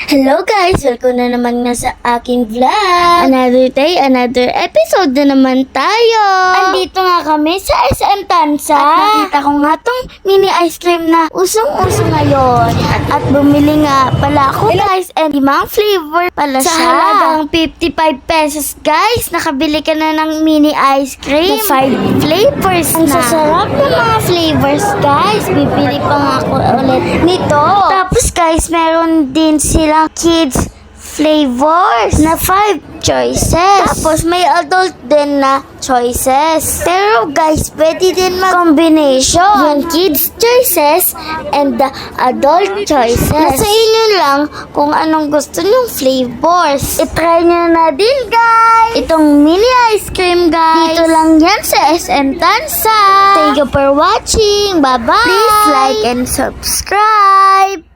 Hello guys! Welcome na naman nga sa aking vlog. Another day, another episode na naman tayo. Andito nga kami sa SM Tansa. At nakita ko nga tong mini ice cream na usong-uso ngayon. At bumili nga pala ako guys. And limang flavor pala siya. Sa halagang 55 pesos guys. Nakabili ka na ng mini ice cream. Na 5 flavors na. Ang sasarap ng mga flavors guys. Bibili pa nga ako ulit nito. Tapos guys, meron din silang kids flavors na 5 choices. Tapos may adult din na choices. Pero guys, pwede din mag-combination. Yung kids choices and the adult choices. Nasa inyo lang kung anong gusto nyong flavors. I-try nyo na din guys. Itong mini ice cream guys. Dito lang yan sa SM Tansa. Thank you for watching. Bye-bye. Please like and subscribe.